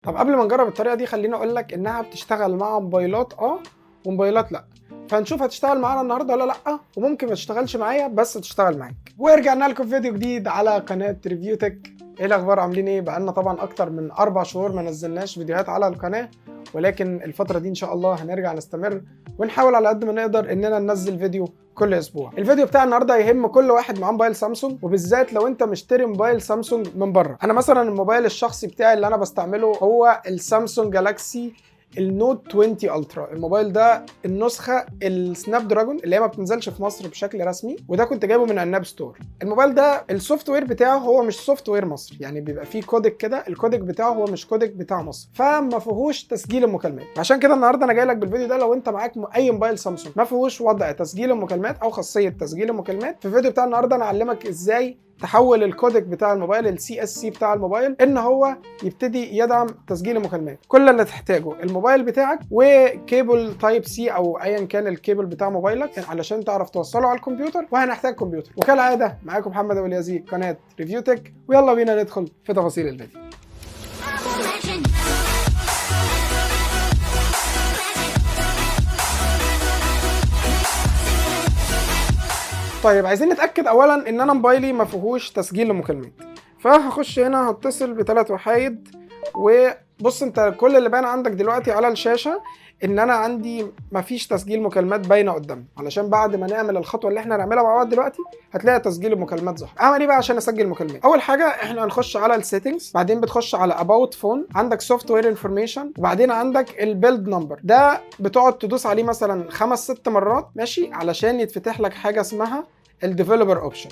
طب قبل ما نجرب الطريقه دي خليني اقول لك انها بتشتغل مع موبايلات وموبايلات لا. فهنشوف هتشتغل معانا النهارده ولا لا، وممكن ما تشتغلش معايا بس تشتغل معاك. ورجعنا لكم في فيديو جديد على قناه ريفيو تك. ايه الاخبار؟ عاملين ايه؟ بقالنا طبعا اكتر من 4 شهور ما نزلناش فيديوهات على القناه، ولكن الفتره دي ان شاء الله هنرجع نستمر ونحاول على قد ما نقدر اننا ننزل فيديو كل اسبوع. الفيديو بتاع النهارده يهم كل واحد معاه موبايل سامسونج، وبالذات لو انت مشتري موبايل سامسونج من بره. انا مثلا الموبايل الشخصي بتاعي اللي انا بستعمله هو السامسونج جالاكسي النوت 20 الترا. الموبايل ده النسخه السناب دراجون اللي هي ما بتنزلش في مصر بشكل رسمي، وده كنت جايبه من الناب ستور. الموبايل ده السوفت وير بتاعه هو مش سوفت وير مصري، يعني بيبقى فيه كودك كده، الكودك بتاعه هو مش كودك بتاع مصر، فما فيهوش تسجيل المكالمات. عشان كده النهارده انا جاي لك بالفيديو ده لو انت معاك اي موبايل سامسونج ما فيهوش وضع تسجيل المكالمات او خاصيه تسجيل المكالمات. في الفيديو بتاع النهارده انا اعلمك ازاي تحول الكودك بتاع الموبايل السي اس سي بتاع الموبايل ان هو يبتدي يدعم تسجيل المكالمات. كل اللي تحتاجه الموبايل بتاعك وكيبل تايب سي او ايا كان الكيبل بتاع موبايلك علشان تعرف توصله على الكمبيوتر، وهنحتاج كمبيوتر. وكالعاده معاكم محمد ابو اليزيد، قناه ريفيو تك، ويلا بينا ندخل في تفاصيل الفيديو. طيب عايزين نتاكد اولا ان انا موبايلي ما فيهوش تسجيل لمكالمات، فهخش هنا هتصل بثلاث وحايد. وبص انت كل اللي باين عندك دلوقتي على الشاشه ان انا عندي مفيش تسجيل مكالمات باينه قدامي، علشان بعد ما نعمل الخطوه اللي احنا هنعملها مع بعض دلوقتي هتلاقي تسجيل المكالمات ظهر. اعمل ايه بقى عشان اسجل مكالمات؟ اول حاجه احنا هنخش على السيتنجز، بعدين بتخش على اباوت فون، عندك سوفت وير انفورميشن، وبعدين عندك البيلد نمبر. ده بتقعد تدوس عليه مثلا 5-6 مرات ماشي علشان يتفتح لك حاجه اسمها الديفلوبر اوبشن.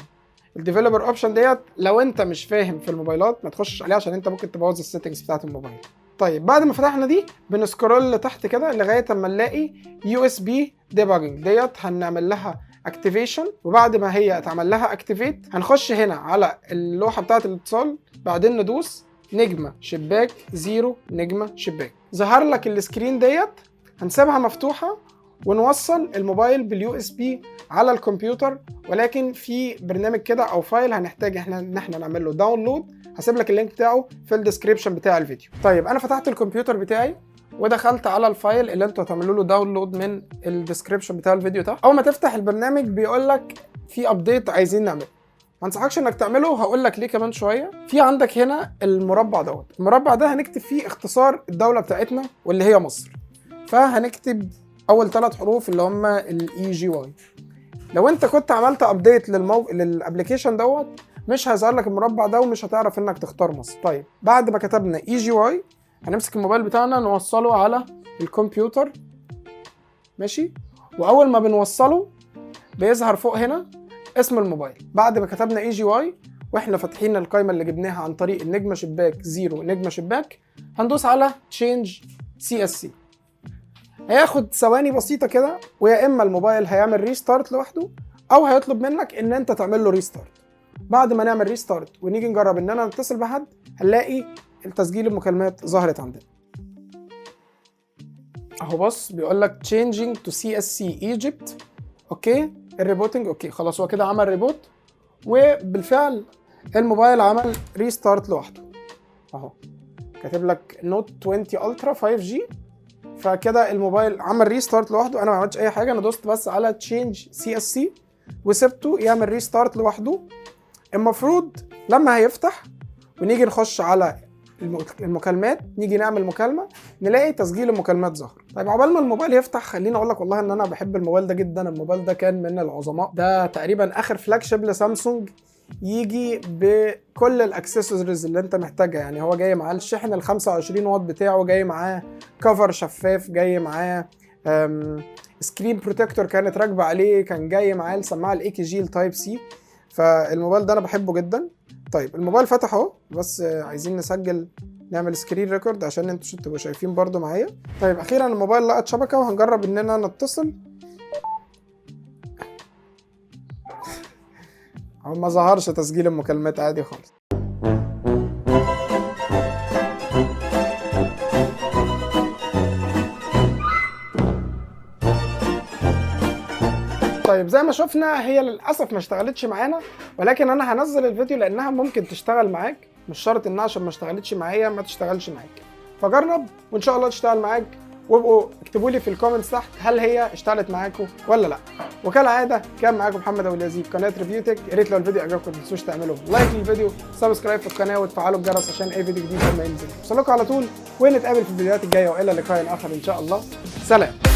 الديفلوبر اوبشن ديت لو انت مش فاهم في الموبايلات ما تخشش عليها عشان انت ممكن تبوظ السيتنجز بتاعت الموبايل. طيب بعد ما فتحنا دي بنسكرول لتحت كده لغايه اما نلاقي يو اس بي ديباجنج ديت، هنعمل لها اكتيفيشن. وبعد ما هي اتعمل لها اكتيفيت هنخش هنا على اللوحه بتاعه الاتصال، بعدين ندوس نجمه شباك 0 نجمه شباك. ظهر لك السكرين ديت، هنسيبها مفتوحه ونوصل الموبايل باليو اس بي على الكمبيوتر. ولكن في برنامج كده او فايل هنحتاج ان احنا نعمل له داونلود، هسيب لك اللينك بتاعه في الديسكريبشن بتاع الفيديو. طيب انا فتحت الكمبيوتر بتاعي ودخلت على الفايل اللي انتوا هتعملوا له داونلود من الديسكريبشن بتاع الفيديو ده. اول ما تفتح البرنامج بيقول لك في ابديت عايزين نعمله، ما انصحكش انك تعمله، هقول لك ليه كمان شويه. في عندك هنا المربع دوت، المربع ده هنكتب فيه اختصار الدوله بتاعتنا واللي هي مصر، فهنكتب اول 3 حروف اللي هم الاي جي واي. لو انت كنت عملت ابديت للابلكيشن دوت مش هيظهر لك المربع ده ومش هتعرف انك تختار مصر. طيب بعد ما كتبنا اي جي واي هنمسك الموبايل بتاعنا نوصله على الكمبيوتر ماشي، واول ما بنوصله بيظهر فوق هنا اسم الموبايل. بعد ما كتبنا اي جي واي واحنا فاتحين القائمه اللي جبناها عن طريق النجمه شباك 0 نجمه شباك، هندوس على تشينج سي اس سي. هياخد ثواني بسيطه كده، ويا اما الموبايل هيعمل ريستارت لوحده او هيطلب منك ان انت تعمل له ريستارت. بعد ما نعمل ريستارت ونيجي نجرب اننا نتصل بحد هنلاقي التسجيل المكالمات ظهرت عندنا اهو. بص بيقول لك changing to CSC Egypt. اوكي الريبوتنج اوكي خلاص، هو كده عمل ريبوت وبالفعل الموبايل عمل ريستارت لوحده اهو. كاتب لك نوت 20 الترا 5G، فكده الموبايل عمل ريستارت لوحده. انا ما عملتش اي حاجه، انا دوست بس على تشينج سي اس سي وسبته يعمل ريستارت لوحده. المفروض لما هيفتح ونيجي نخش على المكالمات نيجي نعمل مكالمه نلاقي تسجيل المكالمات ظهر. طيب عقبال ما الموبايل يفتح خليني اقول لك والله ان انا بحب الموبايل ده جدا. الموبايل ده كان من العظماء، ده تقريبا اخر فلاج شيب لسامسونج يجي بكل الاكسسوارز اللي انت محتاجها. يعني هو جاي معاه الشحن ال 25 واط بتاعه، جاي معاه كفر شفاف، جاي معاه سكرين بروتكتور كانت راكبه عليه، كان جاي معاه السماعه الاي كي جي التايب سي. فالموبايل ده انا بحبه جدا. طيب الموبايل فتح اهو، بس عايزين نسجل نعمل سكرين ريكورد عشان انتوا تبقوا شايفين برضو معايا. طيب اخيرا الموبايل لقط شبكه وهنجرب اننا نتصل. هو ما ظهرش تسجيل المكالمات عادي خالص. طيب زي ما شفنا هي للاسف ما اشتغلتش معانا، ولكن انا هنزل الفيديو لانها ممكن تشتغل معاك، مش شرط انها عشان ما اشتغلتش معايا ما تشتغلش معاك. فجرب وان شاء الله تشتغل معاك، وابقوا اكتبوا لي في الكومنتس تحت هل هي اشتغلت معاكم ولا لا. وكالعاده كان معاكم محمد ابو اليزيد قناه ريفيو تك. يا ريت لو الفيديو عجبكم ما تنسوش تعملوا لايك للفيديو، سبسكرايب في القناه وتفعلوا الجرس عشان اي فيديو جديد لما ينزل يوصلكم على طول. ونتقابل في الفيديوهات الجايه، والى لقاء اخر ان شاء الله. سلام.